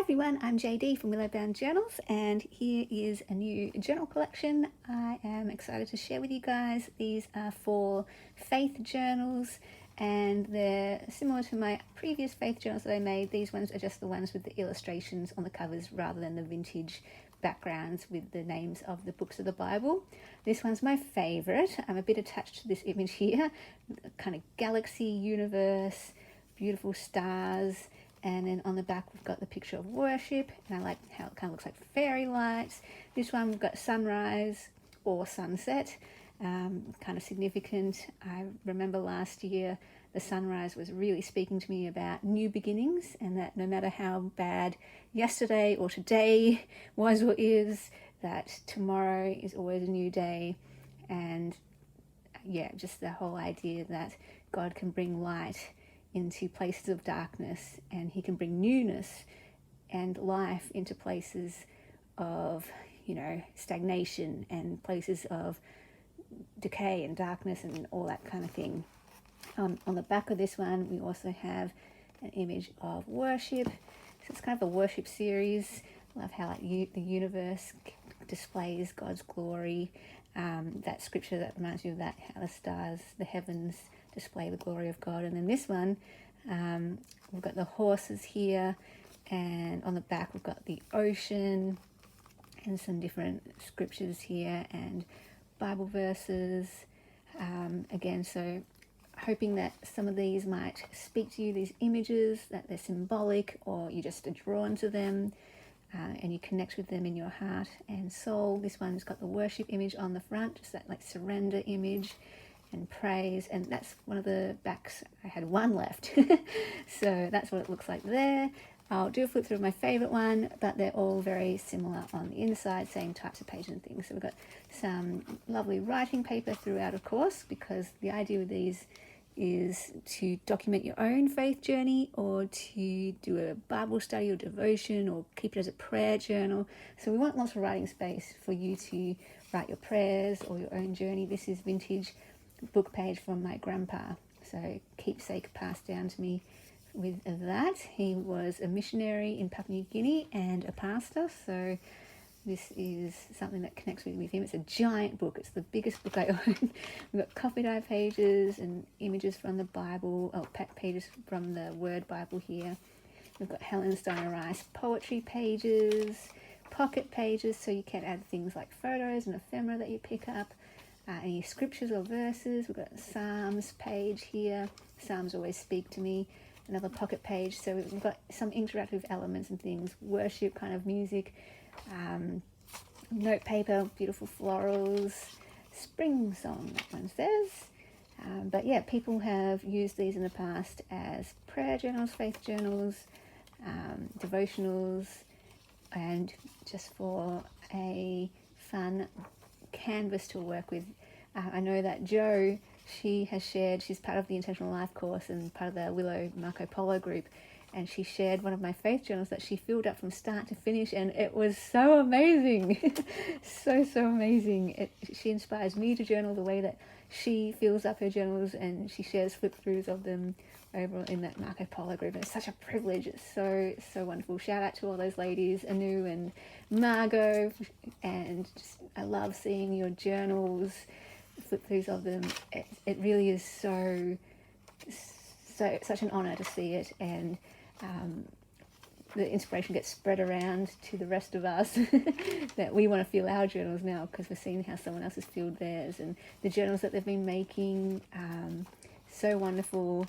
everyone, I'm JD from Willowbound Journals, and here is a new journal collection I am excited to share with you guys. These are 4 faith journals, and they're similar to my previous faith journals that I made. These ones are just the ones with the illustrations on the covers rather than the vintage backgrounds with the names of the books of the Bible. This one's my favorite. I'm a bit attached to this image here, kind of galaxy, universe, beautiful stars. And then on the back we've got the picture of worship, and I like how it kind of looks like fairy lights. This one we've got sunrise or sunset, kind of significant. I remember last year the sunrise was really speaking to me about new beginnings, and that no matter how bad yesterday or today was or is, that tomorrow is always a new day. And yeah, just the whole idea that God can bring light into places of darkness, and he can bring newness and life into places of, stagnation and places of decay and darkness and all that kind of thing. On the back of this one we also have an image of worship, so it's kind of a worship series. I love how the universe displays God's glory. That scripture that reminds me of that, how the stars, the heavens display the glory of God. And then this one, we've got the horses here, and on the back we've got the ocean and some different scriptures here and Bible verses. Again, so hoping that some of these might speak to you, these images, that they're symbolic or you just are drawn to them, and you connect with them in your heart and soul. This one's got the worship image on the front, just that like surrender image and praise, and that's one of the backs. I had one left so that's what it looks like there. I'll do a flip through of my favorite one, but they're all very similar on the inside, same types of pages and things. So we've got some lovely writing paper throughout, of course, because the idea with these is to document your own faith journey, or to do a Bible study or devotion, or keep it as a prayer journal. So we want lots of writing space for you to write your prayers or your own journey. This is vintage book page from my grandpa, so keepsake passed down to me with that. He was a missionary in Papua New Guinea and a pastor, so this is something that connects with him. It's a giant book. It's the biggest book I own. We've got coffee dye pages and images from the Bible, pages from the Word Bible here. We've got Helen Steiner Rice poetry pages, pocket pages, so you can add things like photos and ephemera that you pick up. Any scriptures or verses. We've got Psalms page here. Psalms always speak to me. Another pocket page. So we've got some interactive elements and things. Worship kind of music. Note paper, beautiful florals. Spring song, that one says. But yeah, people have used these in the past as prayer journals, faith journals, devotionals, and just for a fun canvas to work with. I know that Jo, she has shared, she's part of the Intentional Life course and part of the Willow Marco Polo group, and she shared one of my faith journals that she filled up from start to finish, and it was so amazing. so amazing. She inspires me to journal the way that she fills up her journals, and she shares flip throughs of them over in that Marco Polo group. And it's such a privilege. It's so wonderful. Shout out to all those ladies, Anu and Margot, and just, I love seeing your journals, flip throughs of them. It really is such an honor to see it, and the inspiration gets spread around to the rest of us that we want to fill our journals now, because we're seeing how someone else has filled theirs, and the journals that they've been making, so wonderful.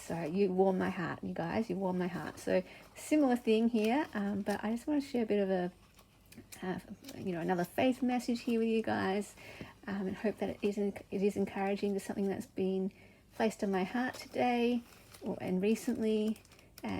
So you warm my heart, you guys, you warm my heart. So similar thing here, but I just want to share a bit of a another faith message here with you guys, and hope that it is encouraging to something that's been placed on my heart today and recently.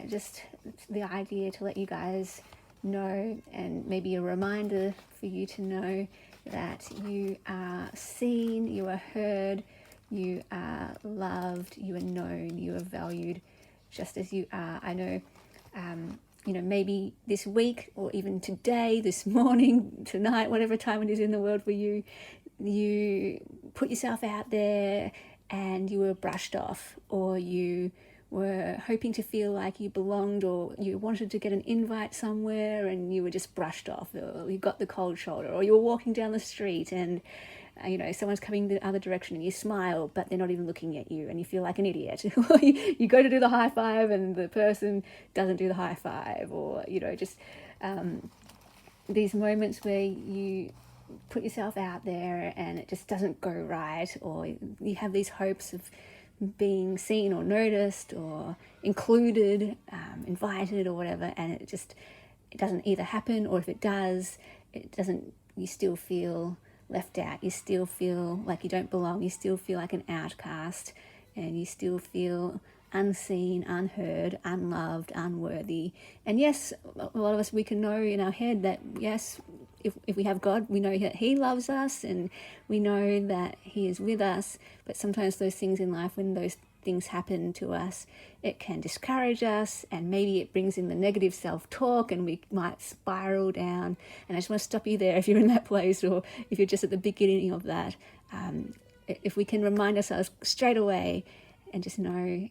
Just the idea to let you guys know, and maybe a reminder for you to know, that you are seen, you are heard, you are loved, you are known, you are valued just as you are. I know, maybe this week, or even today, this morning, tonight, whatever time it is in the world for you, you put yourself out there and you were brushed off, or you were hoping to feel like you belonged, or you wanted to get an invite somewhere and you were just brushed off, or you got the cold shoulder, or you were walking down the street and someone's coming the other direction and you smile but they're not even looking at you and you feel like an idiot. You go to do the high five and the person doesn't do the high five, or just these moments where you put yourself out there and it just doesn't go right, or you have these hopes of being seen or noticed or included, invited or whatever, and it doesn't either happen, or if it does, it doesn't, you still feel left out, you still feel like you don't belong, you still feel like an outcast, and you still feel unseen, unheard, unloved, unworthy. And yes, a lot of us, we can know in our head that yes, if we have God, we know that he loves us and we know that he is with us. But sometimes those things in life, when those things happen to us, it can discourage us, and maybe it brings in the negative self-talk and we might spiral down. And I just want to stop you there if you're in that place, or if you're just at the beginning of that. If we can remind ourselves straight away and just know,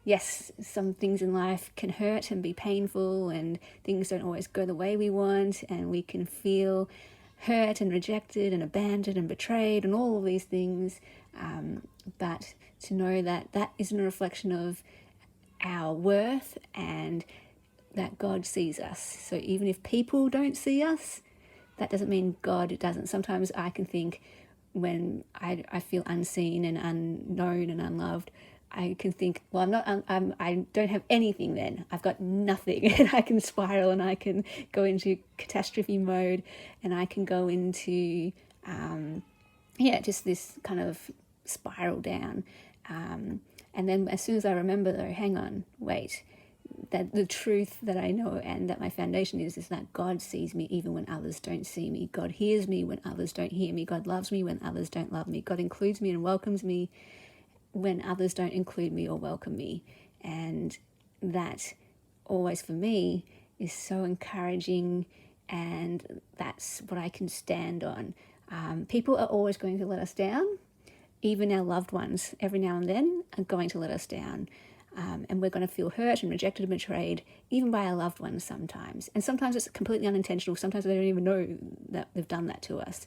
yes, some things in life can hurt and be painful, and things don't always go the way we want, and we can feel hurt and rejected and abandoned and betrayed and all of these things. But to know that that isn't a reflection of our worth, and that God sees us. So even if people don't see us, that doesn't mean God doesn't. Sometimes I can think, when I feel unseen and unknown and unloved, I can think, well, I don't have anything then. I've got nothing. And I can spiral and I can go into catastrophe mode, and I can go into, just this kind of spiral down. And then as soon as I remember, though, hang on, wait, that the truth that I know and that my foundation is that God sees me even when others don't see me. God hears me when others don't hear me. God loves me when others don't love me. God includes me and welcomes me when others don't include me or welcome me. And that always for me is so encouraging, and that's what I can stand on. People are always going to let us down. Even our loved ones, every now and then, are going to let us down. And we're going to feel hurt and rejected and betrayed, even by our loved ones sometimes. And sometimes it's completely unintentional. Sometimes they don't even know that they've done that to us.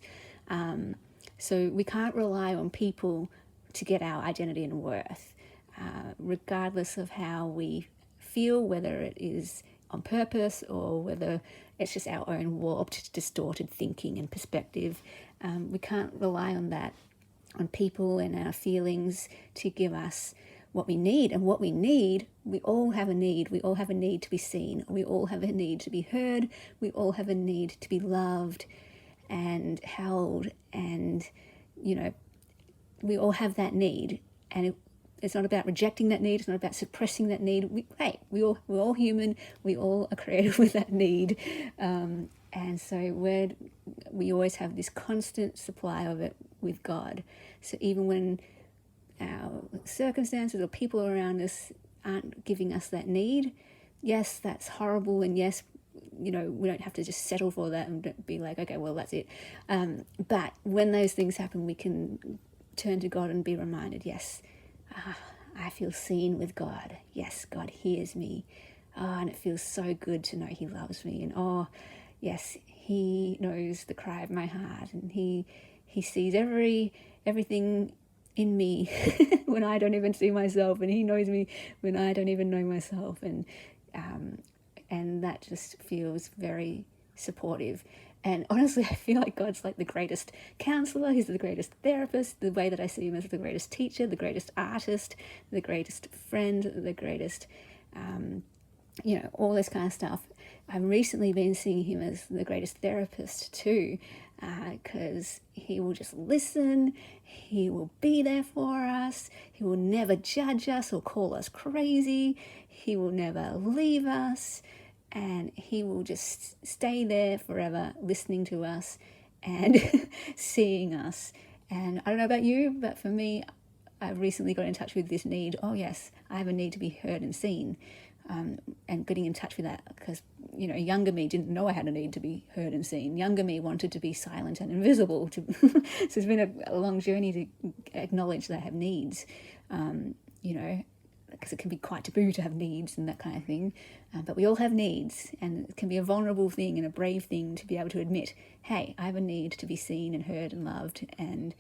So we can't rely on people to get our identity and worth, regardless of how we feel, whether it is on purpose or whether it's just our own warped, distorted thinking and perspective. We can't rely on that, on people and our feelings to give us what we need. And what we need, we all have a need. We all have a need to be seen. We all have a need to be heard. We all have a need to be loved and held. And, we all have that need. And it's not about rejecting that need. It's not about suppressing that need. We're all human. We all are created with that need. And so we always have this constant supply of it with God. So even when our circumstances or people around us aren't giving us that need, yes, that's horrible, and yes, we don't have to just settle for that and be like, okay, well, that's it. But when those things happen, we can turn to God and be reminded, yes, I feel seen with God. Yes, God hears me. And it feels so good to know he loves me. And yes, he knows the cry of my heart, and he sees everything in me when I don't even see myself, and he knows me when I don't even know myself, and that just feels very supportive. And honestly, I feel like God's like the greatest counselor. He's the greatest therapist. The way that I see him as the greatest teacher, the greatest artist, the greatest friend, the greatest, all this kind of stuff. I've recently been seeing him as the greatest therapist too, because he will just listen. He will be there for us. He will never judge us or call us crazy. He will never leave us. And he will just stay there forever, listening to us and seeing us. And I don't know about you, but for me, I've recently got in touch with this need. Oh yes, I have a need to be heard and seen. And getting in touch with that, because younger me didn't know I had a need to be heard and seen. Younger me wanted to be silent and invisible. So it's been a long journey to acknowledge that I have needs. because it can be quite taboo to have needs and that kind of thing. But we all have needs, and it can be a vulnerable thing and a brave thing to be able to admit, hey, I have a need to be seen and heard and loved. And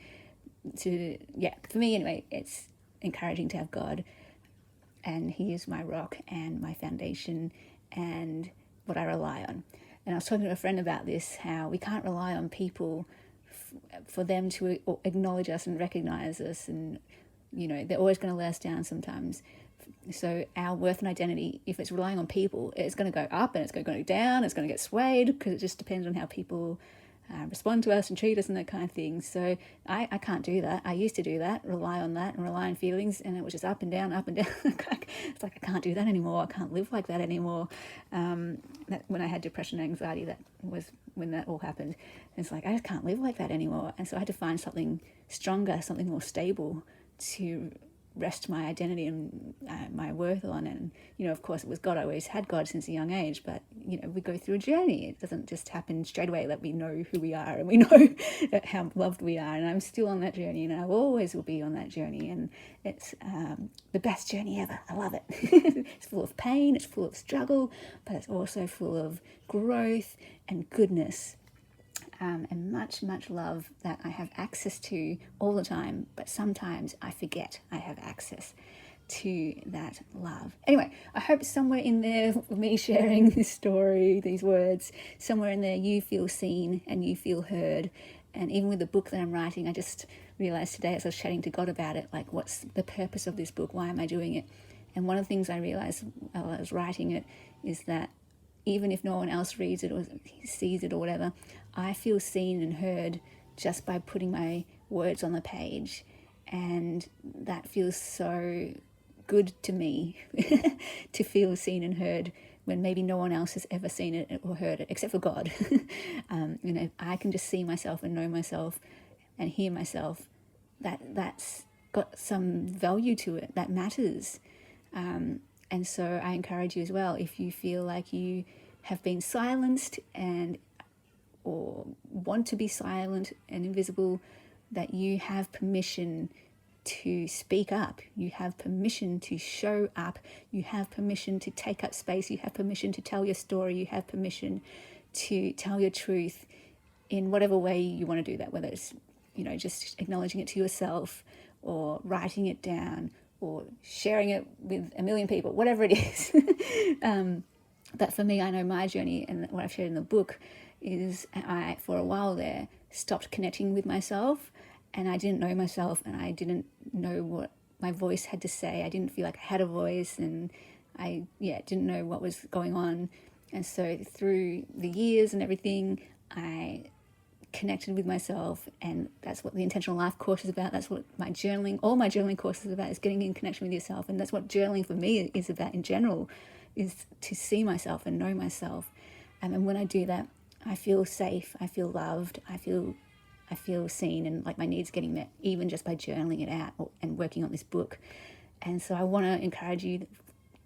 to, yeah, for me anyway, it's encouraging to have God, and He is my rock and my foundation and what I rely on. And I was talking to a friend about this, how we can't rely on people for them to acknowledge us and recognize us, and they're always going to let us down sometimes. So our worth and identity, if it's relying on people, it's going to go up and it's going to go down, it's going to get swayed, because it just depends on how people respond to us and treat us and that kind of thing. So I can't do that. I used to do that, rely on that and rely on feelings, and it was just up and down, up and down. It's like, I can't do that anymore. I can't live like that anymore. When I had depression and anxiety, that was when that all happened. It's like, I just can't live like that anymore. And so I had to find something stronger, something more stable to rest my identity and my worth on. And of course it was God. I always had God since a young age, but we go through a journey. It doesn't just happen straight away that we know who we are and we know how loved we are. And I'm still on that journey, and I always will be on that journey, and it's the best journey ever. I love it. It's full of pain, it's full of struggle, but it's also full of growth and goodness. And much, much love that I have access to all the time, but sometimes I forget I have access to that love. Anyway, I hope somewhere in there, me sharing this story, these words, somewhere in there you feel seen and you feel heard. And even with the book that I'm writing, I just realized today as I was chatting to God about it, like, what's the purpose of this book? Why am I doing it? And one of the things I realized while I was writing it is that even if no one else reads it or sees it or whatever, I feel seen and heard just by putting my words on the page. And that feels so good to me, to feel seen and heard when maybe no one else has ever seen it or heard it, except for God. I can just see myself and know myself and hear myself. That's got some value to it, that matters. And so I encourage you as well, if you feel like you have been silenced or want to be silent and invisible, that you have permission to speak up. You have permission to show up. You have permission to take up space. You have permission to tell your story. You have permission to tell your truth in whatever way you want to do that, whether it's, just acknowledging it to yourself or writing it down or sharing it with a million people, whatever it is. But for me, I know my journey, and what I've shared in the book is I, for a while there, stopped connecting with myself, and I didn't know myself, and I didn't know what my voice had to say. I didn't feel like I had a voice, and I didn't know what was going on. And so through the years and everything, I connected with myself, and that's what the Intentional Life course is about. That's what all my journaling course is about, is getting in connection with yourself. And that's what journaling for me is about in general, is to see myself and know myself. And when I do that, I feel safe, I feel loved, I feel seen, and like my needs getting met, even just by journaling it out and working on this book. And so I want to encourage you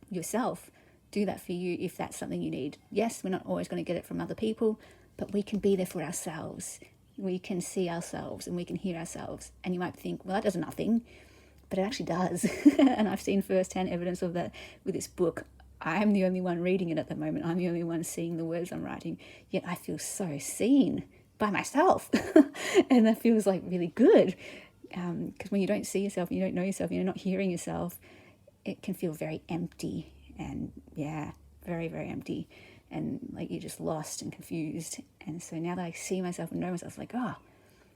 yourself, do that for you if that's something you need. Yes, we're not always going to get it from other people, but we can be there for ourselves. We can see ourselves and we can hear ourselves. And you might think, well, that does nothing, but it actually does. And I've seen firsthand evidence of that with this book. I'm the only one reading it at the moment. I'm the only one seeing the words I'm writing, yet I feel so seen by myself. And that feels like really good. Because when you don't see yourself, you don't know yourself, you're not hearing yourself, it can feel very empty, and very, very empty, and like you're just lost and confused. And so now that I see myself and know myself, it's like, oh,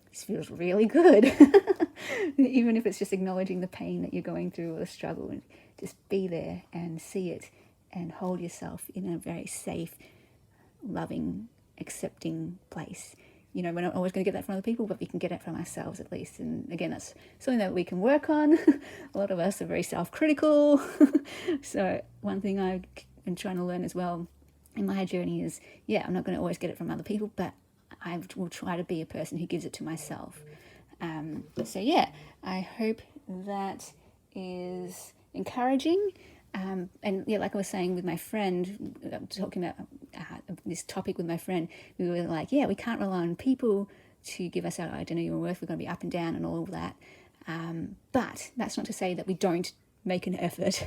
this feels really good. Even if it's just acknowledging the pain that you're going through or the struggle, and just be there and see it and hold yourself in a very safe, loving, accepting place. We're not always going to get that from other people, but we can get it from ourselves at least. And again, that's something that we can work on. A lot of us are very self-critical. So one thing I've been trying to learn as well in my journey is, I'm not going to always get it from other people, but I will try to be a person who gives it to myself. I hope that is encouraging. Like I was saying with my friend, talking about this topic with my friend, we were like, we can't rely on people to give us our identity or worth. We're going to be up and down and all of that. But that's not to say that we don't make an effort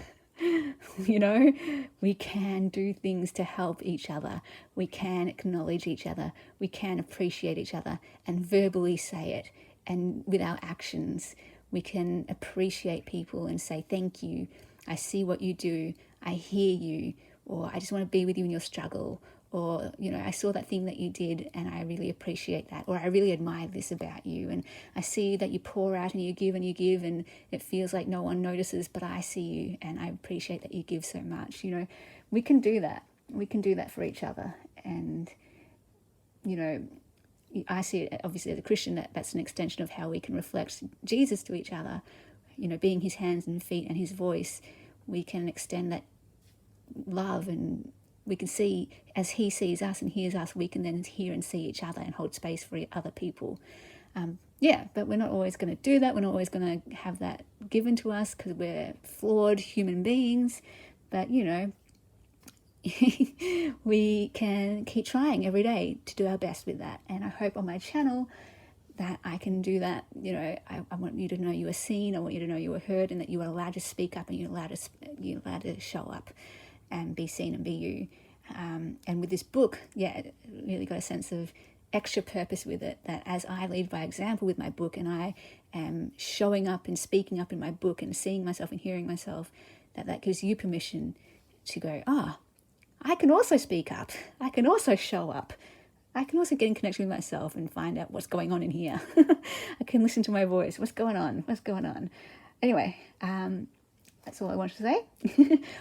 You know, we can do things to help each other. We can acknowledge each other. We can appreciate each other and verbally say it. And with our actions, we can appreciate people and say, thank you. I see what you do. I hear you. Or I just want to be with you in your struggle. Or, you know, I saw that thing that you did and I really appreciate that. Or I really admire this about you. And I see that you pour out and you give and it feels like no one notices, but I see you and I appreciate that you give so much. You know, we can do that. We can do that for each other. And, you know, I see it obviously as a Christian that's an extension of how we can reflect Jesus to each other. You know, being his hands and feet and his voice, we can extend that love, and we can see as he sees us and hears us, we can then hear and see each other and hold space for other people. But we're not always going to do that. We're not always going to have that given to us because we're flawed human beings. But, you know, we can keep trying every day to do our best with that. And I hope on my channel that I can do that. You know, I want you to know you are seen. I want you to know you are heard, and that you are allowed to speak up and you're allowed to show up and be seen and be you. And with this book, it really got a sense of extra purpose with it, that as I lead by example with my book and I am showing up and speaking up in my book and seeing myself and hearing myself, that gives you permission to go, I can also speak up. I can also show up. I can also get in connection with myself and find out what's going on in here. I can listen to my voice. What's going on? What's going on? Anyway, that's all I wanted to say.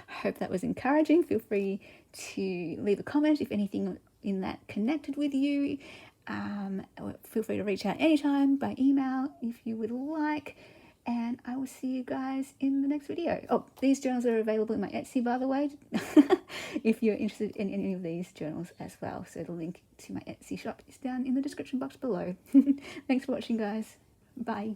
I hope that was encouraging. Feel free to leave a comment if anything in that connected with you. Feel free to reach out anytime by email if you would like. And I will see you guys in the next video. Oh, these journals are available in my Etsy, by the way, if you're interested in any of these journals as well. So the link to my Etsy shop is down in the description box below. Thanks for watching, guys. Bye.